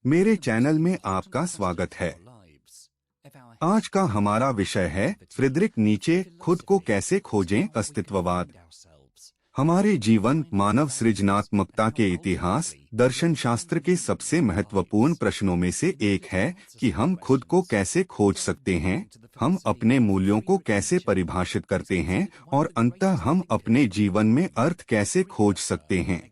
मेरे चैनल में आपका स्वागत है। आज का हमारा विषय है फ्रीडरिक नीचे, खुद को कैसे खोजें, अस्तित्ववाद। हमारे जीवन, मानव सृजनात्मकता के इतिहास, दर्शन शास्त्र के सबसे महत्वपूर्ण प्रश्नों में से एक है कि हम खुद को कैसे खोज सकते हैं, हम अपने मूल्यों को कैसे परिभाषित करते हैं और अंततः हम अपने जीवन में अर्थ कैसे खोज सकते हैं।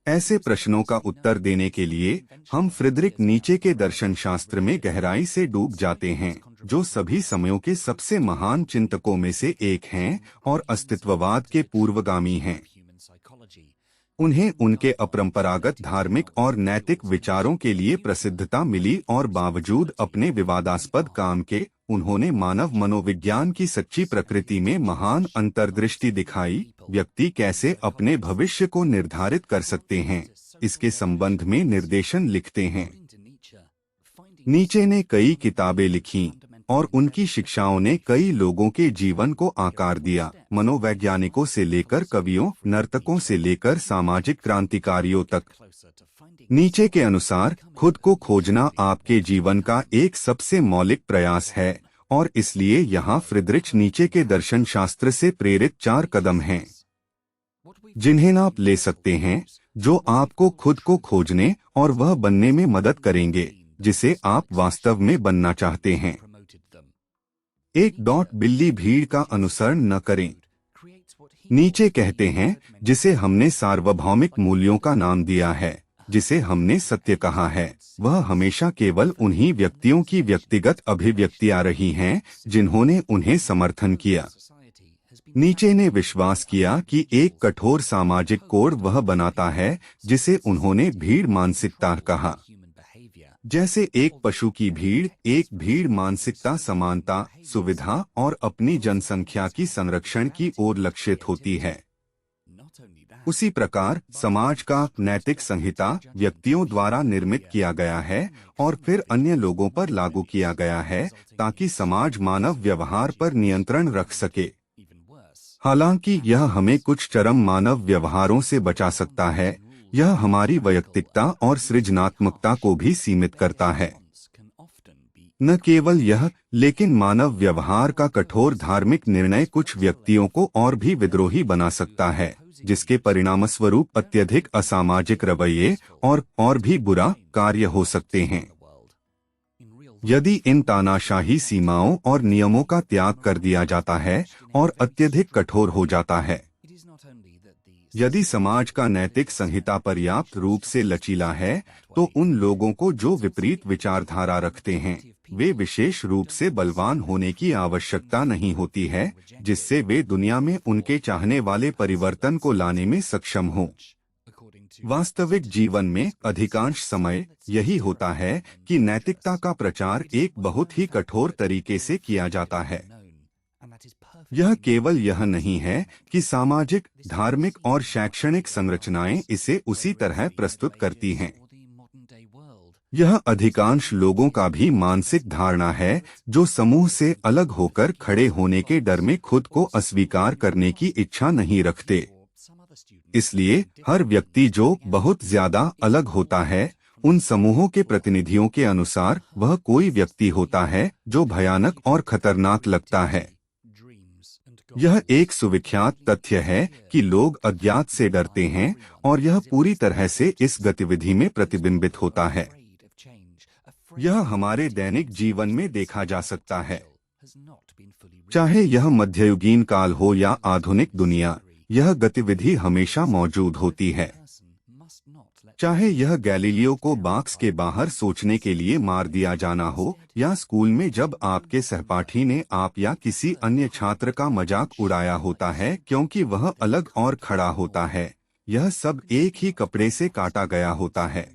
ऐसे प्रश्नों का उत्तर देने के लिए हम फ्रीडरिक नीचे के दर्शन शास्त्र में गहराई से डूब जाते हैं, जो सभी समयों के सबसे महान चिंतकों में से एक हैं और अस्तित्ववाद के पूर्वगामी हैं। उन्हें उनके अपरंपरागत धार्मिक और नैतिक विचारों के लिए प्रसिद्धता मिली और बावजूद अपने विवादास्पद काम के, उन्होंने मानव मनोविज्ञान की सच्ची प्रकृति में महान अंतर्दृष्टि दिखाई। व्यक्ति कैसे अपने भविष्य को निर्धारित कर सकते हैं, इसके संबंध में निर्देशन लिखते हैं। नीचे ने कई किताबें लिखीं और उनकी शिक्षाओं ने कई लोगों के जीवन को आकार दिया। मनोवैज्ञानिकों से लेकर कवियों, नर्तकों से लेकर सामाजिक क्रांतिकारियों तक। नीचे के अनुसार खुद को खोजना आपके जीवन का एक सबसे मौलिक प्रयास है और इसलिए यहाँ फ्रीडरिक नीचे के दर्शन शास्त्र से प्रेरित 4 कदम हैं जिन्हें आप ले सकते हैं, जो आपको खुद को खोजने और वह बनने में मदद करेंगे जिसे आप वास्तव में बनना चाहते हैं। 1. बिल्ली भीड़ का अनुसरण न करें। नीचे कहते हैं, जिसे हमने सार्वभौमिक मूल्यों का नाम दिया है, जिसे हमने सत्य कहा है, वह हमेशा केवल उन्हीं व्यक्तियों की व्यक्तिगत अभिव्यक्तियां रही हैं जिन्होंने उन्हें समर्थन किया। नीचे ने विश्वास किया कि एक कठोर सामाजिक कोड वह बनाता है जिसे उन्होंने भीड़ मानसिकता कहा। जैसे एक पशु की भीड़, एक भीड़ मानसिकता समानता, सुविधा और अपनी जनसंख्या की संरक्षण की ओर लक्षित होती है। उसी प्रकार समाज का नैतिक संहिता व्यक्तियों द्वारा निर्मित किया गया है और फिर अन्य लोगों पर लागू किया गया है ताकि समाज मानव व्यवहार पर नियंत्रण रख सके। हालांकि यह हमें कुछ चरम मानव व्यवहारों से बचा सकता है, यह हमारी वैयक्तिकता और सृजनात्मकता को भी सीमित करता है। न केवल यह, लेकिन मानव व्यवहार का कठोर धार्मिक निर्णय कुछ व्यक्तियों को और भी विद्रोही बना सकता है, जिसके परिणामस्वरूप अत्यधिक असामाजिक रवैये और भी बुरा कार्य हो सकते हैं। यदि इन तानाशाही सीमाओं और नियमों का त्याग कर दिया जाता है और अत्यधिक कठोर हो जाता है, यदि समाज का नैतिक संहिता पर्याप्त रूप से लचीला है, तो उन लोगों को जो विपरीत विचारधारा रखते हैं, वे विशेष रूप से बलवान होने की आवश्यकता नहीं होती है, जिससे वे दुनिया में उनके चाहने वाले परिवर्तन को लाने में सक्षम हों। वास्तविक जीवन में अधिकांश समय यही होता है कि नैतिकता का प्रचार एक बहुत ही कठोर तरीके से किया जाता है। यह केवल यह नहीं है कि सामाजिक, धार्मिक और शैक्षणिक संरचनाएं इसे उसी तरह प्रस्तुत करती हैं। यह अधिकांश लोगों का भी मानसिक धारणा है, जो समूह से अलग होकर खड़े होने के डर में खुद को अस्वीकार करने की इच्छा नहीं रखते। इसलिए हर व्यक्ति जो बहुत ज्यादा अलग होता है, उन समूहों के प्रतिनिधियों के अनुसार वह कोई व्यक्ति होता है जो भयानक और खतरनाक लगता है। यह एक सुविख्यात तथ्य है कि लोग अज्ञात से डरते हैं और यह पूरी तरह से इस गतिविधि में प्रतिबिंबित होता है। यह हमारे दैनिक जीवन में देखा जा सकता है। चाहे यह मध्ययुगीन काल हो या आधुनिक दुनिया, यह गतिविधि हमेशा मौजूद होती है। चाहे यह गैलीलियो को बॉक्स के बाहर सोचने के लिए मार दिया जाना हो, या स्कूल में जब आपके सहपाठी ने आप या किसी अन्य छात्र का मजाक उड़ाया होता है क्योंकि वह अलग और खड़ा होता है, यह सब एक ही कपड़े से काटा गया होता है।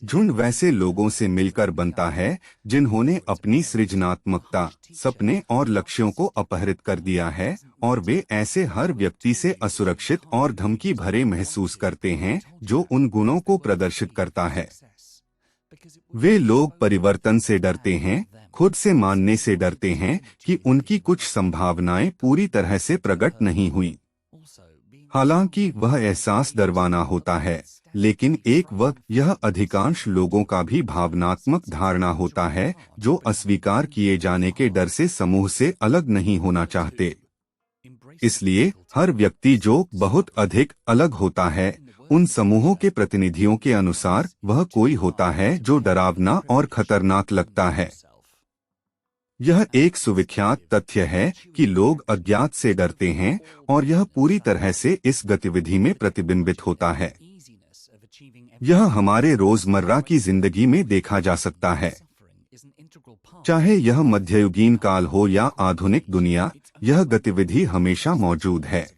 झुंड वैसे लोगों से मिलकर बनता है जिन्होंने अपनी सृजनात्मकता, सपने और लक्ष्यों को अपहरित कर दिया है, और वे ऐसे हर व्यक्ति से असुरक्षित और धमकी भरे महसूस करते हैं जो उन गुणों को प्रदर्शित करता है। वे लोग परिवर्तन से डरते हैं, खुद से मानने से डरते हैं कि उनकी कुछ संभावनाएं पूरी तरह से प्रकट नहीं हुई। हालांकि वह एहसास डरवाना होता है, लेकिन एक वक्त यह अधिकांश लोगों का भी भावनात्मक धारणा होता है, जो अस्वीकार किए जाने के डर से समूह से अलग नहीं होना चाहते। इसलिए हर व्यक्ति जो बहुत अधिक अलग होता है, उन समूहों के प्रतिनिधियों के अनुसार वह कोई होता है जो डरावना और खतरनाक लगता है। यह एक सुविख्यात तथ्य है कि लोग अज्ञात से डरते हैं और यह पूरी तरह से इस गतिविधि में प्रतिबिंबित होता है। यह हमारे रोजमर्रा की जिंदगी में देखा जा सकता है। चाहे यह मध्ययुगीन काल हो या आधुनिक दुनिया, यह गतिविधि हमेशा मौजूद है।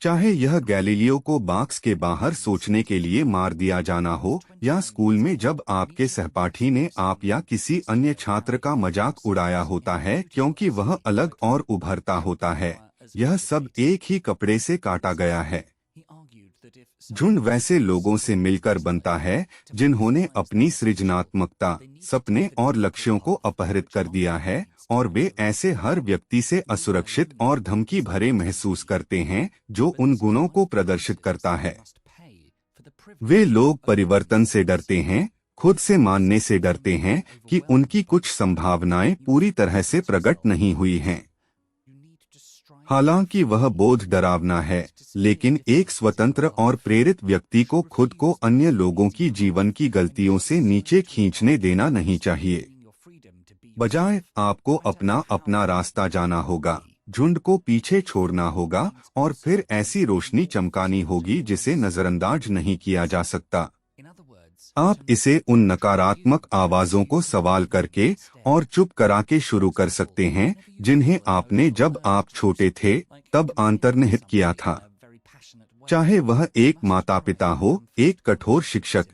चाहे यह गैलीलियो को बॉक्स के बाहर सोचने के लिए मार दिया जाना हो, या स्कूल में जब आपके सहपाठी ने आप या किसी अन्य छात्र का मजाक उड़ाया होता है क्योंकि वह अलग और उभरता होता है, यह सब एक ही कपड़े से काटा गया है। झुंड वैसे लोगों से मिलकर बनता है जिन्होंने अपनी सृजनात्मकता, सपने और लक्ष्यों को अपहरित कर दिया है, और वे ऐसे हर व्यक्ति से असुरक्षित और धमकी भरे महसूस करते हैं जो उन गुणों को प्रदर्शित करता है। वे लोग परिवर्तन से डरते हैं, खुद से मानने से डरते हैं कि उनकी कुछ संभावनाएं पूरी तरह से प्रकट नहीं हुई हैं। हालांकि वह बोध डरावना है, लेकिन एक स्वतंत्र और प्रेरित व्यक्ति को खुद को अन्य लोगों की जीवन की गलतियों से नीचे खींचने देना नहीं चाहिए। बजाय आपको अपना रास्ता जाना होगा, झुंड को पीछे छोड़ना होगा और फिर ऐसी रोशनी चमकानी होगी जिसे नजरअंदाज नहीं किया जा सकता। आप इसे उन नकारात्मक आवाजों को सवाल करके और चुप करा के शुरू कर सकते हैं जिन्हें आपने जब आप छोटे थे तब अंतर्निहित किया था। चाहे वह एक माता पिता हो, एक कठोर शिक्षक,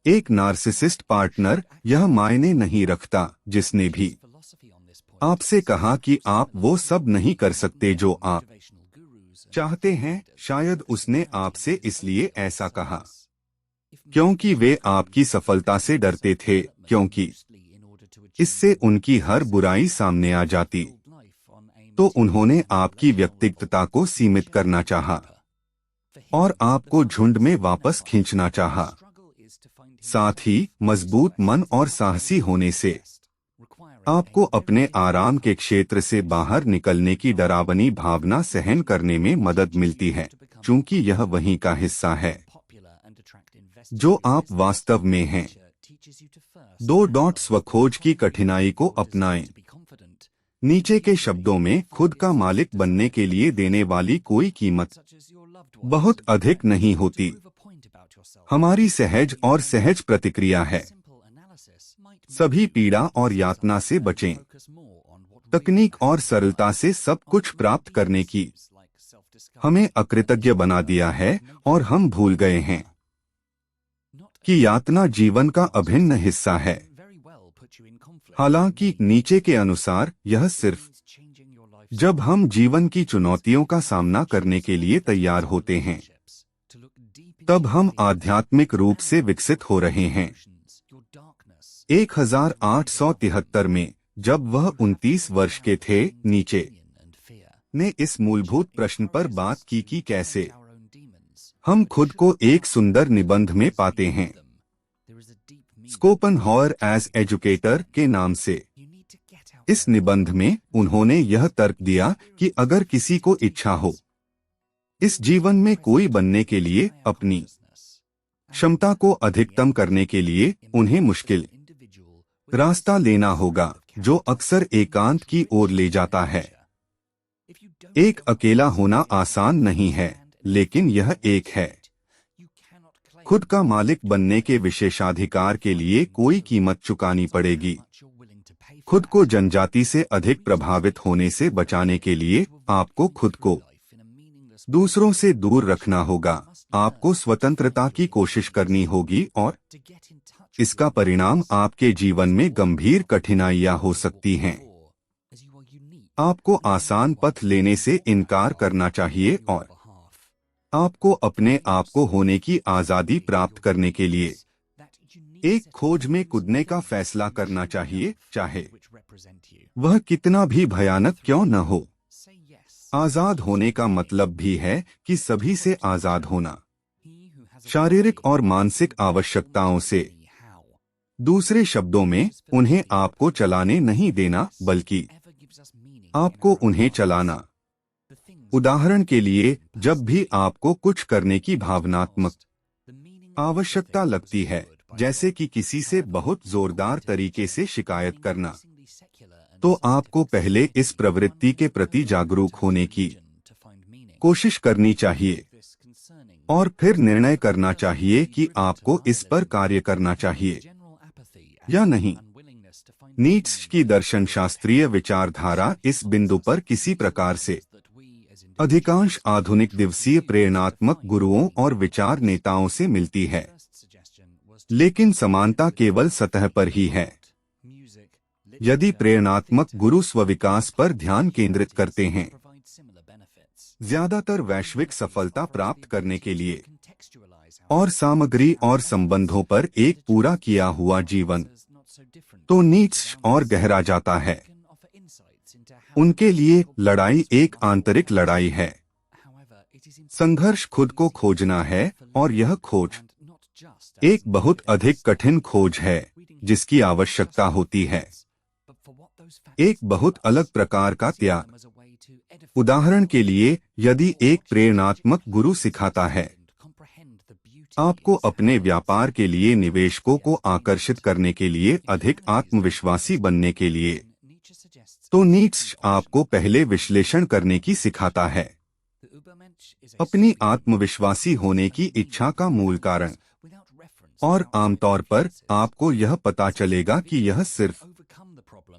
एक नार्सिसिस्ट पार्टनर, यह मायने नहीं रखता। जिसने भी आपसे कहा कि आप वो सब नहीं कर सकते जो आप चाहते हैं, शायद उसने आपसे इसलिए ऐसा कहा क्योंकि वे आपकी सफलता से डरते थे, क्योंकि इससे उनकी हर बुराई सामने आ जाती, तो उन्होंने आपकी व्यक्तिगतता को सीमित करना चाहा और आपको झुंड में वापस खींचना चाहा। साथ ही मजबूत मन और साहसी होने से आपको अपने आराम के क्षेत्र से बाहर निकलने की डरावनी भावना सहन करने में मदद मिलती है, चूंकि यह वहीं का हिस्सा है जो आप वास्तव में हैं। स्वखोज की कठिनाई को अपनाएं। नीचे के शब्दों में खुद का मालिक बनने के लिए देने वाली कोई कीमत बहुत अधिक नहीं होती। हमारी सहज और सहज प्रतिक्रिया है, सभी पीड़ा और यातना से बचें। तकनीक और सरलता से सब कुछ प्राप्त करने की हमें अकृतज्ञ बना दिया है और हम भूल गए हैं कि यातना जीवन का अभिन्न हिस्सा है। हालांकि नीचे के अनुसार यह सिर्फ जब हम जीवन की चुनौतियों का सामना करने के लिए तैयार होते हैं तब हम आध्यात्मिक रूप से विकसित हो रहे हैं। 1873 में जब वह 29 वर्ष के थे, नीचे ने इस मूलभूत प्रश्न पर बात की कि कैसे हम खुद को एक सुंदर निबंध में पाते हैं, स्कोपेनहावर एज एजुकेटर के नाम से। इस निबंध में उन्होंने यह तर्क दिया कि अगर किसी को इच्छा हो इस जीवन में कोई बनने के लिए, अपनी क्षमता को अधिकतम करने के लिए उन्हें मुश्किल रास्ता लेना होगा जो अक्सर एकांत की ओर ले जाता है। एक अकेला होना आसान नहीं है, लेकिन यह एक है। खुद का मालिक बनने के विशेषाधिकार के लिए कोई कीमत चुकानी पड़ेगी। खुद को जनजाति से अधिक प्रभावित होने से बचाने के लिए आपको खुद को दूसरों से दूर रखना होगा। आपको स्वतंत्रता की कोशिश करनी होगी और इसका परिणाम आपके जीवन में गंभीर कठिनाइयां हो सकती हैं। आपको आसान पथ लेने से इनकार करना चाहिए और आपको अपने आप को होने की आजादी प्राप्त करने के लिए एक खोज में कूदने का फैसला करना चाहिए, चाहे वह कितना भी भयानक क्यों न हो। आजाद होने का मतलब भी है कि सभी से आजाद होना। शारीरिक और मानसिक आवश्यकताओं से। दूसरे शब्दों में, उन्हें आपको चलाने नहीं देना, बल्कि आपको उन्हें चलाना। उदाहरण के लिए, जब भी आपको कुछ करने की भावनात्मक आवश्यकता लगती है, जैसे कि किसी से बहुत जोरदार तरीके से शिकायत करना, तो आपको पहले इस प्रवृत्ति के प्रति जागरूक होने की कोशिश करनी चाहिए और फिर निर्णय करना चाहिए कि आपको इस पर कार्य करना चाहिए या नहीं। नीत्शे की दर्शन शास्त्रीय विचारधारा इस बिंदु पर किसी प्रकार से अधिकांश आधुनिक दिवसीय प्रेरणात्मक गुरुओं और विचार नेताओं से मिलती है, लेकिन समानता केवल सतह पर ही है। यदि प्रेरणात्मक गुरु स्वविकास पर ध्यान केंद्रित करते हैं, ज्यादातर वैश्विक सफलता प्राप्त करने के लिए, और सामग्री और संबंधों पर एक पूरा किया हुआ जीवन, तो नीत्शे और गहरा जाता है। उनके लिए लड़ाई एक आंतरिक लड़ाई है। संघर्ष खुद को खोजना है, और यह खोज एक बहुत अधिक कठिन खोज है जिसकी आवश्यकता होती है एक बहुत अलग प्रकार का त्याग। उदाहरण के लिए, यदि एक प्रेरणात्मक गुरु सिखाता है आपको अपने व्यापार के लिए निवेशकों को आकर्षित करने के लिए अधिक आत्मविश्वासी बनने के लिए, तो नीत्शे आपको पहले विश्लेषण करने की सिखाता है, अपनी आत्मविश्वासी होने की इच्छा का मूल कारण, और आमतौर पर आपको यह पता चलेगा कि यह सिर्फ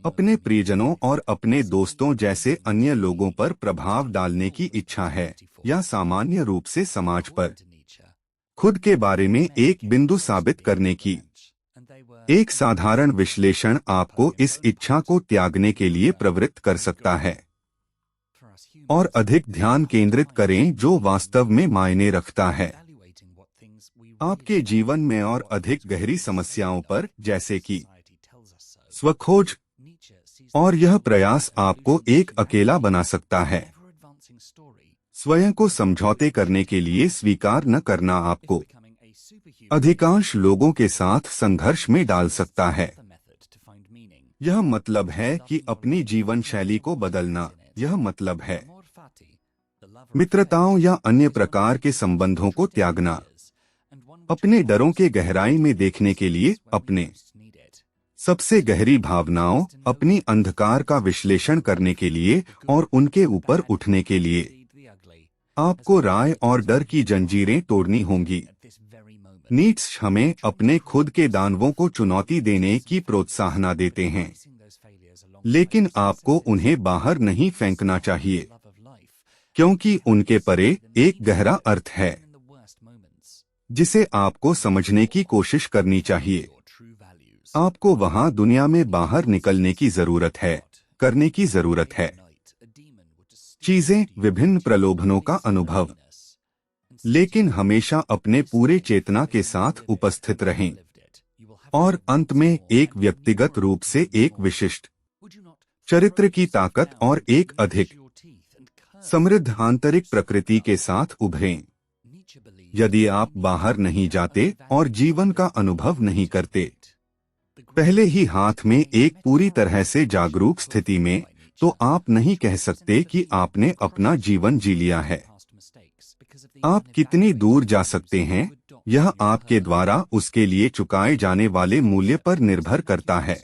अपने प्रियजनों और अपने दोस्तों जैसे अन्य लोगों पर प्रभाव डालने की इच्छा है, या सामान्य रूप से समाज पर खुद के बारे में एक बिंदु साबित करने की। एक साधारण विश्लेषण आपको इस इच्छा को त्यागने के लिए प्रवृत्त कर सकता है और अधिक ध्यान केंद्रित करें जो वास्तव में मायने रखता है आपके जीवन में और अधिक गहरी समस्याओं पर, जैसे कि स्वखोज। और यह प्रयास आपको एक अकेला बना सकता है। स्वयं को समझौते करने के लिए स्वीकार न करना आपको अधिकांश लोगों के साथ संघर्ष में डाल सकता है। यह मतलब है कि अपनी जीवन शैली को बदलना, यह मतलब है मित्रताओं या अन्य प्रकार के संबंधों को त्यागना, अपने डरों के गहराई में देखने के लिए, अपने सबसे गहरी भावनाओं, अपनी अंधकार का विश्लेषण करने के लिए और उनके ऊपर उठने के लिए आपको राय और डर की जंजीरें तोड़नी होंगी। नीत्शे हमें अपने खुद के दानवों को चुनौती देने की प्रोत्साहना देते हैं, लेकिन आपको उन्हें बाहर नहीं फेंकना चाहिए, क्योंकि उनके परे एक गहरा अर्थ है जिसे आपको समझने की कोशिश करनी चाहिए। आपको वहां दुनिया में बाहर निकलने की जरूरत है, करने की जरूरत है चीजें, विभिन्न प्रलोभनों का अनुभव, लेकिन हमेशा अपने पूरे चेतना के साथ उपस्थित रहें और अंत में एक व्यक्तिगत रूप से एक विशिष्ट चरित्र की ताकत और एक अधिक समृद्ध आंतरिक प्रकृति के साथ उभरें। यदि आप बाहर नहीं जाते और जीवन का अनुभव नहीं करते, पहले ही हाथ में एक पूरी तरह से जागरूक स्थिति में, तो आप नहीं कह सकते कि आपने अपना जीवन जी लिया है। आप कितनी दूर जा सकते हैं, यह आपके द्वारा उसके लिए चुकाए जाने वाले मूल्य पर निर्भर करता है।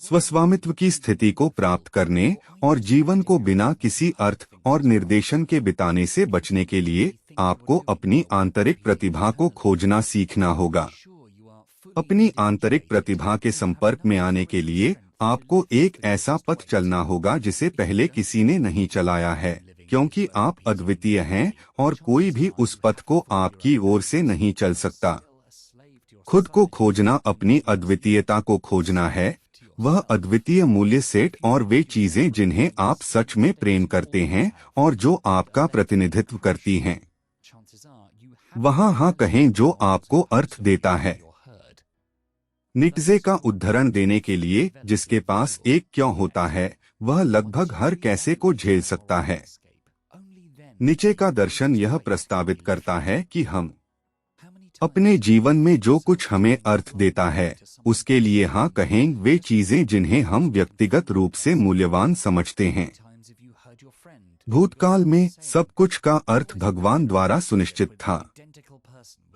स्वस्वामित्व की स्थिति को प्राप्त करने और जीवन को बिना किसी अर्थ और निर्देशन के बिताने से बचने के लिए आपको अपनी आंतरिक प्रतिभा को खोजना सीखना होगा। अपनी आंतरिक प्रतिभा के संपर्क में आने के लिए आपको एक ऐसा पथ चलना होगा जिसे पहले किसी ने नहीं चलाया है, क्योंकि आप अद्वितीय हैं और कोई भी उस पथ को आपकी ओर से नहीं चल सकता। खुद को खोजना अपनी अद्वितीयता को खोजना है, वह अद्वितीय मूल्य सेट और वे चीजें जिन्हें आप सच में प्रेम करते हैं और जो आपका प्रतिनिधित्व करती हैं। वहाँ हाँ कहें जो आपको अर्थ देता है। नीत्शे का उद्धरण देने के लिए, जिसके पास एक क्यों होता है, वह लगभग हर कैसे को झेल सकता है। नीचे का दर्शन यह प्रस्तावित करता है कि हम अपने जीवन में जो कुछ हमें अर्थ देता है उसके लिए हाँ कहें वे चीजें जिन्हें हम व्यक्तिगत रूप से मूल्यवान समझते हैं। भूतकाल में सब कुछ का अर्थ भगवान द्वारा सुनिश्चित था।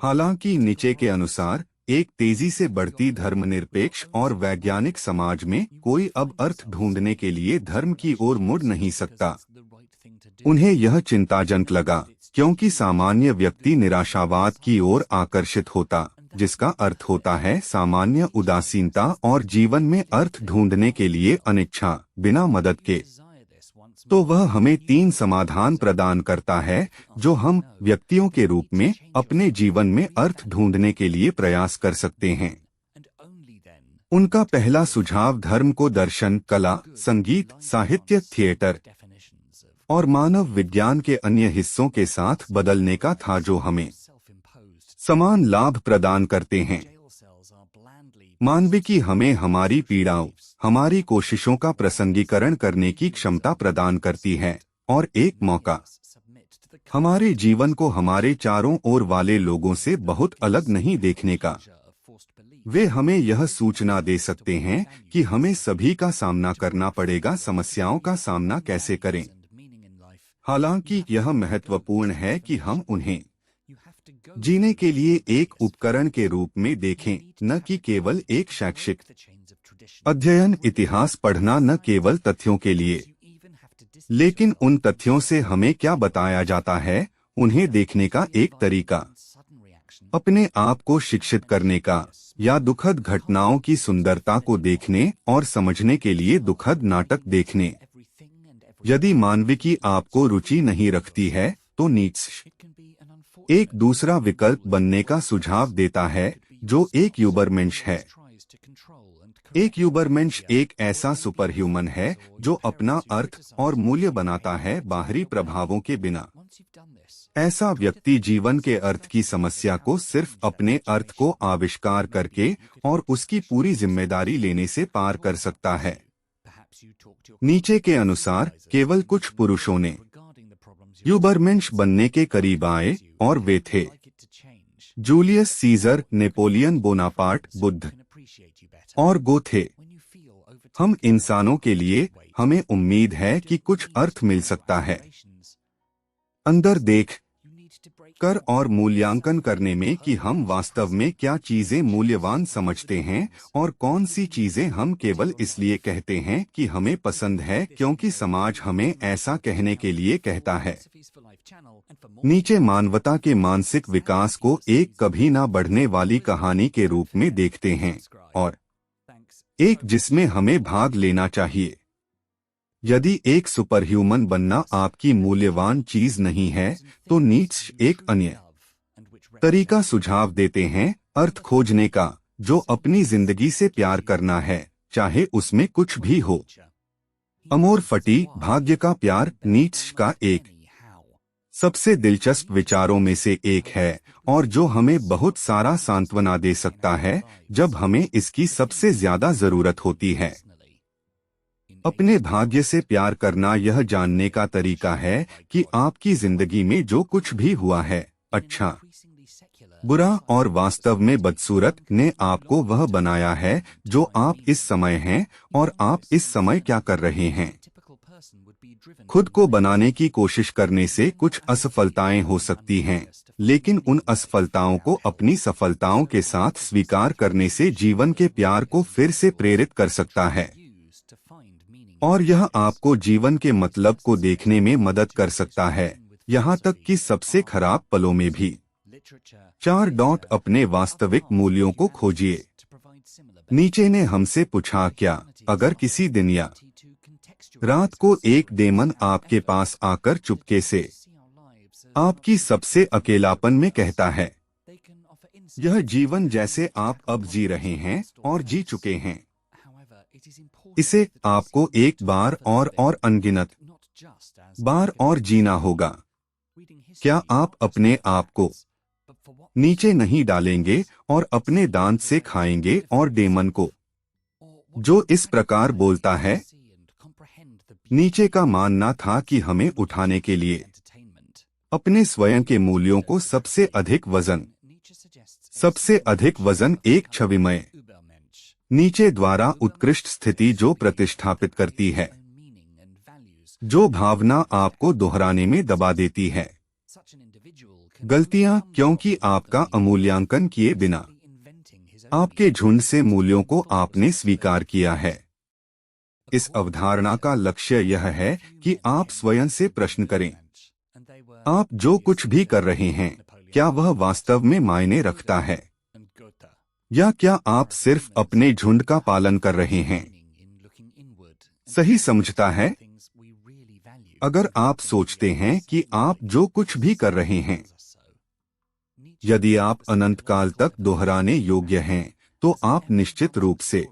हालांकि नीचे के अनुसार एक तेजी से बढ़ती धर्मनिरपेक्ष और वैज्ञानिक समाज में कोई अब अर्थ ढूंढने के लिए धर्म की ओर मुड़ नहीं सकता। उन्हें यह चिंताजनक लगा क्योंकि सामान्य व्यक्ति निराशावाद की ओर आकर्षित होता, जिसका अर्थ होता है सामान्य उदासीनता और जीवन में अर्थ ढूंढने के लिए अनिच्छा बिना मदद के। तो वह हमें 3 समाधान प्रदान करता है जो हम व्यक्तियों के रूप में अपने जीवन में अर्थ ढूंढने के लिए प्रयास कर सकते हैं। उनका पहला सुझाव धर्म को दर्शन, कला, संगीत, साहित्य, थिएटर और मानव विज्ञान के अन्य हिस्सों के साथ बदलने का था जो हमें समान लाभ प्रदान करते हैं। मानविकी हमें हमारी पीड़ाओं, हमारी कोशिशों का प्रसंगीकरण करने की क्षमता प्रदान करती है और एक मौका हमारे जीवन को हमारे चारों ओर वाले लोगों से बहुत अलग नहीं देखने का। वे हमें यह सूचना दे सकते हैं कि हमें सभी का सामना करना पड़ेगा, समस्याओं का सामना कैसे करें। हालांकि यह महत्वपूर्ण है कि हम उन्हें जीने के लिए एक उपकरण के रूप में देखें, न कि केवल एक शैक्षिक अध्ययन। इतिहास पढ़ना न केवल तथ्यों के लिए, लेकिन उन तथ्यों से हमें क्या बताया जाता है, उन्हें देखने का एक तरीका। अपने आप को शिक्षित करने का या दुखद घटनाओं की सुंदरता को देखने और समझने के लिए दुखद नाटक देखने। यदि मानविकी आपको रुचि नहीं रखती है तो नीत्शे एक दूसरा विकल्प बनने का सुझाव देता है जो एक यूबरमेंश है। एक यूबरमेंश एक ऐसा सुपर ह्यूमन है जो अपना अर्थ और मूल्य बनाता है बाहरी प्रभावों के बिना। ऐसा व्यक्ति जीवन के अर्थ की समस्या को सिर्फ अपने अर्थ को आविष्कार करके और उसकी पूरी जिम्मेदारी लेने से पार कर सकता है। नीचे के अनुसार केवल कुछ पुरुषों ने यूबरमेंश बनने के करीब आए और वे थे Julius Caesar, Napoleon Bonaparte, Buddha और गो थे। हम इंसानों के लिए हमें उम्मीद है कि कुछ अर्थ मिल सकता है। अंदर देख कर और मूल्यांकन करने में कि हम वास्तव में क्या चीजें मूल्यवान समझते हैं और कौन सी चीजें हम केवल इसलिए कहते हैं कि हमें पसंद है क्योंकि समाज हमें ऐसा कहने के लिए कहता है। नीचे मानवता के मानसिक विकास को एक कभी ना बढ़ने वाली कहानी के रूप में देखते हैं और एक जिसमें हमें भाग लेना चाहिए। यदि एक सुपरह्यूमन बनना आपकी मूल्यवान चीज नहीं है तो नीत्शे एक अन्य तरीका सुझाव देते हैं, अर्थ खोजने का, जो अपनी जिंदगी से प्यार करना है चाहे उसमें कुछ भी हो। अमोर फटी, भाग्य का प्यार, नीत्शे का एक सबसे दिलचस्प विचारों में से एक है और जो हमें बहुत सारा सांत्वना दे सकता है जब हमें इसकी सबसे ज्यादा जरूरत होती है। अपने भाग्य से प्यार करना यह जानने का तरीका है कि आपकी जिंदगी में जो कुछ भी हुआ है, अच्छा, बुरा और वास्तव में बदसूरत, ने आपको वह बनाया है जो आप इस समय हैं और आप इस समय क्या कर रहे हैं। खुद को बनाने की कोशिश करने से कुछ असफलताएं हो सकती हैं, लेकिन उन असफलताओं को अपनी सफलताओं के साथ स्वीकार करने से जीवन के प्यार को फिर से प्रेरित कर सकता है और यह आपको जीवन के मतलब को देखने में मदद कर सकता है, यहाँ तक कि सबसे खराब पलों में भी। 4. अपने वास्तविक मूल्यों को खोजिए। नीचे ने हमसे पूछा, क्या अगर किसी दिन या रात को एक डेमन आपके पास आकर चुपके से आपकी सबसे अकेलापन में कहता है, यह जीवन जैसे आप अब जी रहे हैं और जी चुके हैं, इसे आपको एक बार और अनगिनत बार और जीना होगा, क्या आप अपने आप को नीचे नहीं डालेंगे और अपने दांत से खाएंगे और डेमन को, जो इस प्रकार बोलता है। नीचे का मानना था कि हमें उठाने के लिए अपने स्वयं के मूल्यों को सबसे अधिक वजन सबसे अधिक वजन एक छविमय नीचे द्वारा उत्कृष्ट स्थिति जो प्रतिष्ठापित करती है, जो भावना आपको दोहराने में दबा देती है। गलतियां, क्योंकि आपका अमूल्यांकन किए बिना आपके झुंड से मूल्यों को आपने स्वीकार किया है। इस अवधारणा का लक्ष्य यह है कि आप स्वयं से प्रश्न करें, आप जो कुछ भी कर रहे हैं क्या वह वास्तव में मायने रखता है, या क्या आप सिर्फ अपने झुंड का पालन कर रहे हैं। सही समझता है। अगर आप सोचते हैं कि आप जो कुछ भी कर रहे हैं यदि आप अनंत काल तक दोहराने योग्य हैं, तो आप निश्चित रूप से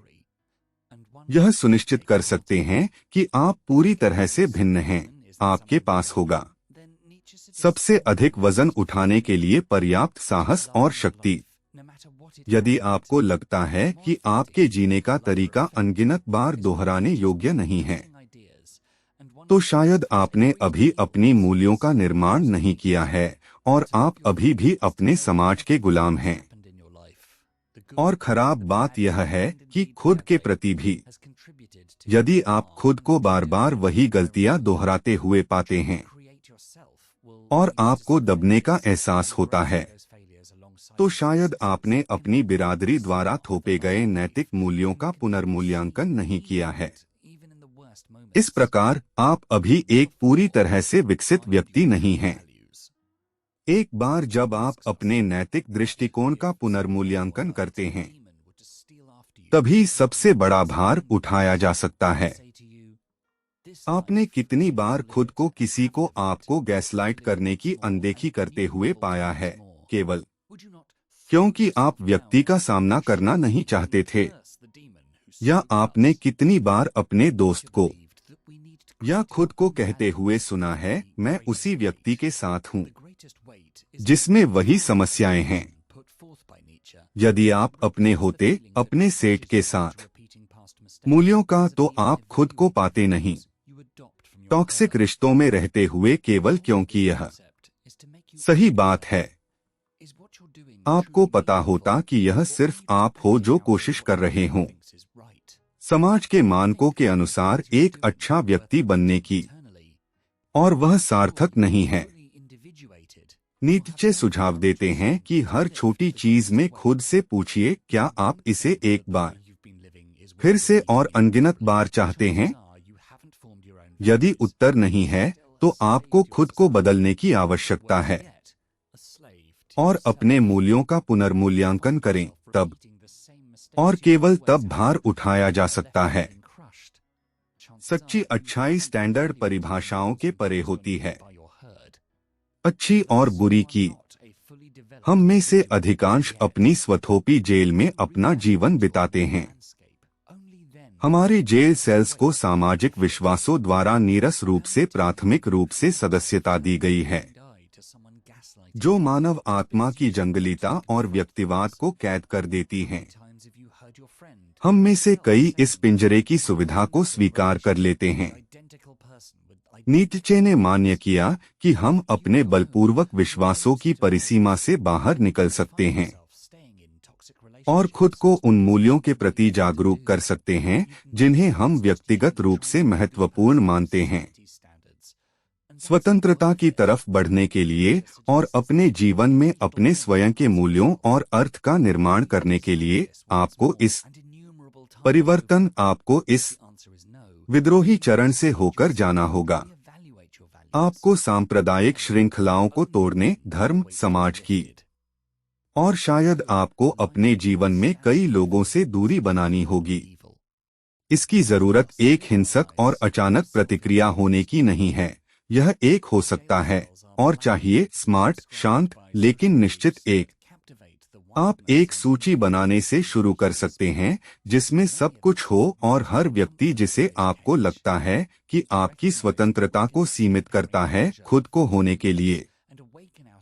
यह सुनिश्चित कर सकते हैं कि आप पूरी तरह से भिन्न हैं, आपके पास होगा सबसे अधिक वजन उठाने के लिए पर्याप्त साहस और शक्ति। यदि आपको लगता है कि आपके जीने का तरीका अनगिनत बार दोहराने योग्य नहीं है, तो शायद आपने अभी अपनी मूल्यों का निर्माण नहीं किया है और आप अभी भी अपने समाज के गुलाम हैं। और खराब बात यह है कि खुद के प्रति भी, यदि आप खुद को बार बार वही गलतियां दोहराते हुए पाते हैं और आपको दबने का एहसास होता है, तो शायद आपने अपनी बिरादरी द्वारा थोपे गए नैतिक मूल्यों का पुनर्मूल्यांकन नहीं किया है। इस प्रकार आप अभी एक पूरी तरह से विकसित व्यक्ति नहीं हैं। एक बार जब आप अपने नैतिक दृष्टिकोण का पुनर्मूल्यांकन करते हैं, तभी सबसे बड़ा भार उठाया जा सकता है। आपने कितनी बार खुद को किसी को आपको गैसलाइट करने की अनदेखी करते हुए पाया है, केवल क्योंकि आप व्यक्ति का सामना करना नहीं चाहते थे? या आपने कितनी बार अपने दोस्त को या खुद को कहते हुए सुना है, मैं उसी व्यक्ति के साथ हूँ जिसमें वही समस्याएं हैं। यदि आप अपने होते अपने सेट के साथ मूल्यों का, तो आप खुद को पाते नहीं। टॉक्सिक रिश्तों में रहते हुए केवल क्योंकि यह सही बात है, आपको पता होता कि यह सिर्फ आप हो जो कोशिश कर रहे हों समाज के मानकों के अनुसार एक अच्छा व्यक्ति बनने की, और वह सार्थक नहीं है। नीत्शे सुझाव देते हैं कि हर छोटी चीज में खुद से पूछिए, क्या आप इसे एक बार फिर से और अनगिनत बार चाहते हैं? यदि उत्तर नहीं है, तो आपको खुद को बदलने की आवश्यकता है और अपने मूल्यों का पुनर्मूल्यांकन करें। तब और केवल तब भार उठाया जा सकता है। सच्ची अच्छाई स्टैंडर्ड परिभाषाओं के परे होती है। अच्छी और बुरी की, हम में से अधिकांश अपनी स्वथोपी जेल में अपना जीवन बिताते हैं। हमारे जेल सेल्स को सामाजिक विश्वासों द्वारा नीरस रूप से प्राथमिक रूप से सदस्यता दी गई है, जो मानव आत्मा की जंगलीता और व्यक्तिवाद को कैद कर देती हैं। हम में से कई इस पिंजरे की सुविधा को स्वीकार कर लेते हैं। नीत्शे ने मान्य किया कि हम अपने बलपूर्वक विश्वासों की परिसीमा से बाहर निकल सकते हैं और खुद को उन मूल्यों के प्रति जागरूक कर सकते हैं जिन्हें हम व्यक्तिगत रूप से महत्वपूर्ण मानते हैं। स्वतंत्रता की तरफ बढ़ने के लिए और अपने जीवन में अपने स्वयं के मूल्यों और अर्थ का निर्माण करने के लिए आपको इस विद्रोही चरण से होकर जाना होगा। आपको सांप्रदायिक श्रृंखलाओं को तोड़ने, धर्म, समाज की और शायद आपको अपने जीवन में कई लोगों से दूरी बनानी होगी। इसकी जरूरत एक हिंसक और अचानक प्रतिक्रिया होने की नहीं है। यह एक हो सकता है और चाहिए स्मार्ट, शांत, लेकिन निश्चित एक। आप एक सूची बनाने से शुरू कर सकते हैं जिसमें सब कुछ हो और हर व्यक्ति जिसे आपको लगता है कि आपकी स्वतंत्रता को सीमित करता है खुद को होने के लिए।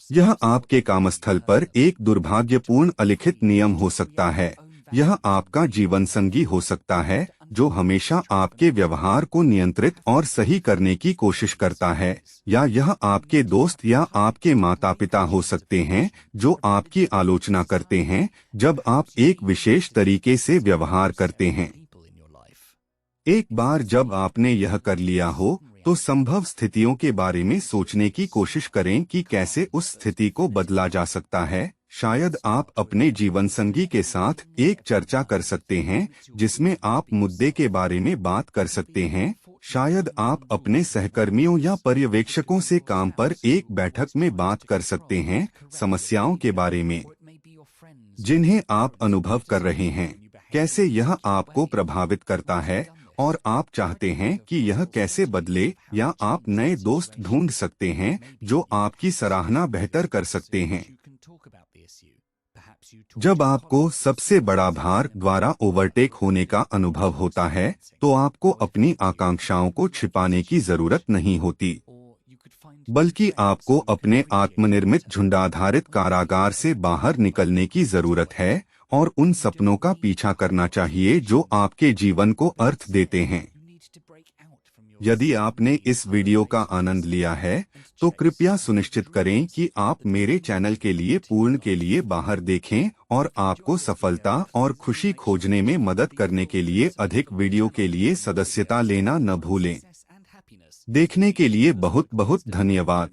यह आपके कामस्थल पर एक दुर्भाग्यपूर्ण अलिखित नियम हो सकता है। यह आपका जीवन संगी हो सकता है जो हमेशा आपके व्यवहार को नियंत्रित और सही करने की कोशिश करता है, या यह आपके दोस्त या आपके माता पिता हो सकते हैं जो आपकी आलोचना करते हैं जब आप एक विशेष तरीके से व्यवहार करते हैं। एक बार जब आपने यह कर लिया हो, तो संभव स्थितियों के बारे में सोचने की कोशिश करें कि कैसे उस स्थिति को बदला जा सकता है। शायद आप अपने जीवनसंगी के साथ एक चर्चा कर सकते हैं जिसमें आप मुद्दे के बारे में बात कर सकते हैं। शायद आप अपने सहकर्मियों या पर्यवेक्षकों से काम पर एक बैठक में बात कर सकते हैं, समस्याओं के बारे में जिन्हें आप अनुभव कर रहे हैं, कैसे यह आपको प्रभावित करता है और आप चाहते हैं कि यह कैसे बदले, या आप नए दोस्त ढूंढ सकते हैं जो आपकी सराहना बेहतर कर सकते हैं। जब आपको सबसे बड़ा भार द्वारा ओवरटेक होने का अनुभव होता है, तो आपको अपनी आकांक्षाओं को छिपाने की जरूरत नहीं होती, बल्कि आपको अपने आत्मनिर्मित झुंडाधारित कारागार से बाहर निकलने की जरूरत है और उन सपनों का पीछा करना चाहिए जो आपके जीवन को अर्थ देते हैं। यदि आपने इस वीडियो का आनंद लिया है, तो कृपया सुनिश्चित करें कि आप मेरे चैनल के लिए पूर्ण के लिए बाहर देखें और आपको सफलता और खुशी खोजने में मदद करने के लिए अधिक वीडियो के लिए सदस्यता लेना न भूलें। देखने के लिए बहुत बहुत धन्यवाद।